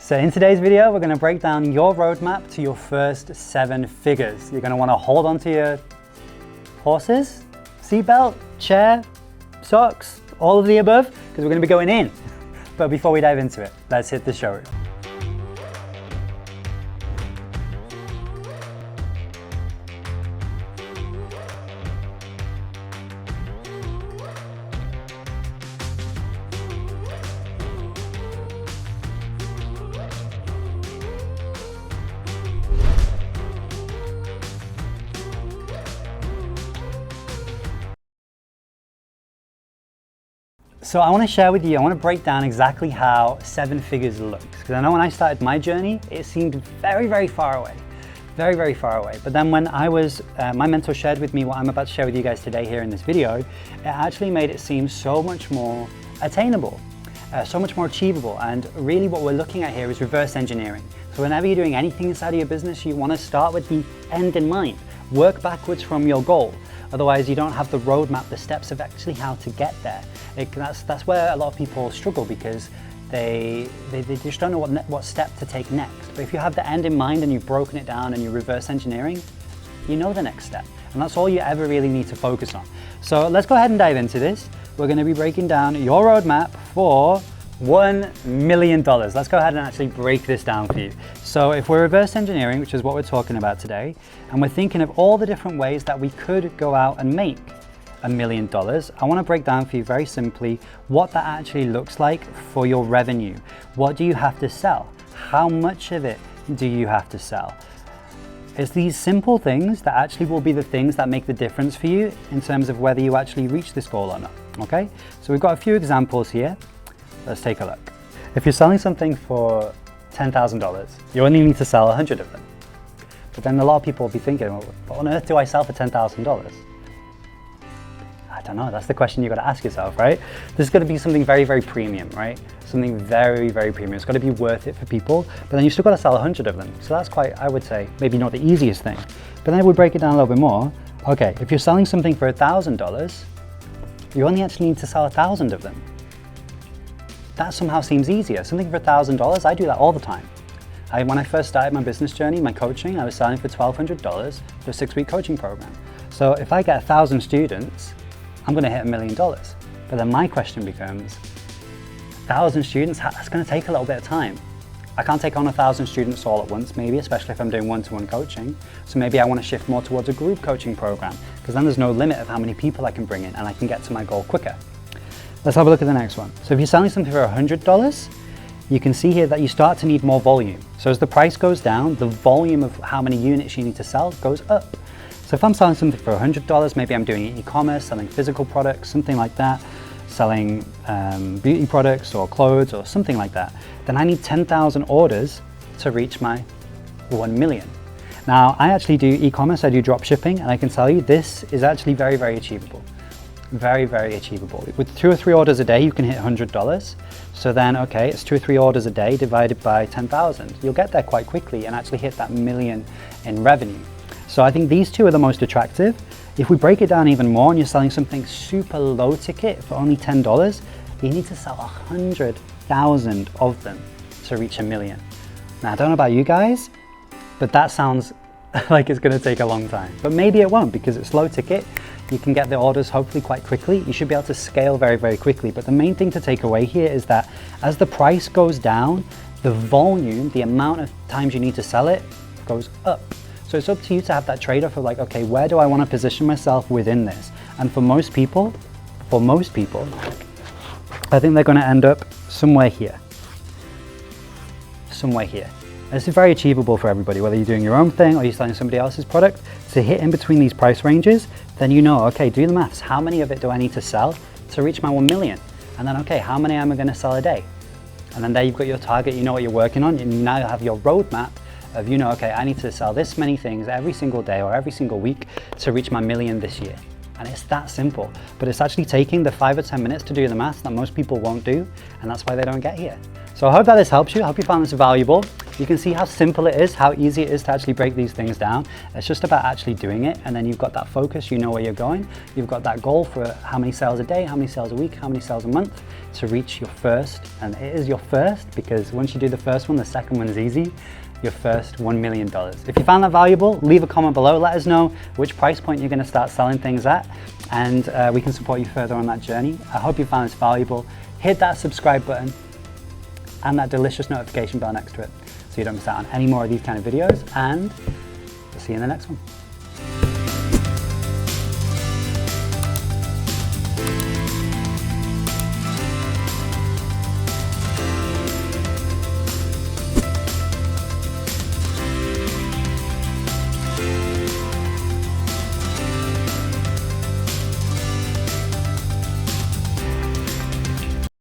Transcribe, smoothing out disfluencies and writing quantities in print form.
So in today's video, we're going to break down your roadmap to your first 7 figures. You're going to want to hold on to your horses, seatbelt, chair, socks, all of the above, because we're going to be going in. But before we dive into it, let's hit the showroom. So I want to share with you, I want to break down exactly how 7 figures looks. Because I know when I started my journey, it seemed very, very far away. Very, very far away. But then when my mentor shared with me what I'm about to share with you guys today here in this video, it actually made it seem so much more attainable, so much more achievable. And really what we're looking at here is reverse engineering. So whenever you're doing anything inside of your business, you want to start with the end in mind. Work backwards from your goal. Otherwise, you don't have the roadmap, the steps of actually how to get there. That's where a lot of people struggle, because they just don't know what step to take next. But if you have the end in mind and you've broken it down and you're reverse engineering, you know the next step. And that's all you ever really need to focus on. So let's go ahead and dive into this. We're going to be breaking down your roadmap for $1 million. Let's go ahead and actually break this down for you. So if we're reverse engineering, which is what we're talking about today, and we're thinking of all the different ways that we could go out and make $1 million, I want to break down for you very simply what that actually looks like for your revenue. What do you have to sell? How much of it do you have to sell? It's these simple things that actually will be the things that make the difference for you in terms of whether you actually reach this goal or not. Okay, so we've got a few examples here. Let's take a look. If you're selling something for $10,000, you only need to sell 100 of them. But then a lot of people will be thinking, well, what on earth do I sell for $10,000? I don't know, that's the question you've got to ask yourself, right? This is going to be something very, very premium, right? Something very, very premium. It's got to be worth it for people, but then you still got to sell 100 of them. So that's quite, I would say, maybe not the easiest thing. But then if we break it down a little bit more, okay, if you're selling something for $1,000, you only actually need to sell 1,000 of them. That somehow seems easier. Something for $1,000, I do that all the time. When I first started my business journey, my coaching, I was selling for $1,200 for a 6-week coaching program. So if I get 1,000 students, I'm going to hit $1 million. But then my question becomes, 1,000 students, that's going to take a little bit of time. I can't take on 1,000 students all at once, maybe, especially if I'm doing one-to-one coaching. So maybe I want to shift more towards a group coaching program, because then there's no limit of how many people I can bring in and I can get to my goal quicker. Let's have a look at the next one. So if you're selling something for $100, you can see here that you start to need more volume. So as the price goes down, the volume of how many units you need to sell goes up. So if I'm selling something for $100, maybe I'm doing e-commerce, selling physical products, something like that, selling beauty products or clothes or something like that, then I need 10,000 orders to reach my 1 million. Now, I actually do e-commerce, I do drop shipping, and I can tell you this is actually very, very achievable. Very, very achievable. With 2 or 3 orders a day, you can hit $100. So then, okay, it's 2 or 3 orders a day divided by 10,000. You'll get there quite quickly and actually hit that 1 million in revenue. So I think these two are the most attractive. If we break it down even more and you're selling something super low ticket for only $10, you need to sell 100,000 of them to reach 1 million. Now, I don't know about you guys, but that sounds like it's going to take a long time. But maybe it won't, because it's low ticket. You can get the orders hopefully quite quickly. You should be able to scale very, very quickly. But the main thing to take away here is that as the price goes down, the volume, the amount of times you need to sell it, goes up. So it's up to you to have that trade-off of like, okay, where do I want to position myself within this? And for most people, I think they're going to end up somewhere here. Somewhere here. This is very achievable for everybody, whether you're doing your own thing or you're selling somebody else's product. To hit in between these price ranges, then you know, okay, do the maths. How many of it do I need to sell to reach my 1 million? And then, okay, how many am I going to sell a day? And then there you've got your target, you know what you're working on, and you now have your roadmap of, you know, okay, I need to sell this many things every single day or every single week to reach my 1 million this year. And it's that simple, but it's actually taking the 5 or 10 minutes to do the maths that most people won't do, and that's why they don't get here. So I hope that this helps you. I hope you found this valuable. You can see how simple it is, how easy it is to actually break these things down. It's just about actually doing it, and then you've got that focus, you know where you're going. You've got that goal for how many sales a day, how many sales a week, how many sales a month to reach your first, and it is your first, because once you do the first one, the second one is easy, your first $1 million. If you found that valuable, leave a comment below. Let us know which price point you're going to start selling things at, and we can support you further on that journey. I hope you found this valuable. Hit that subscribe button and that delicious notification bell next to it so you don't miss out on any more of these kind of videos, and we'll see you in the next one.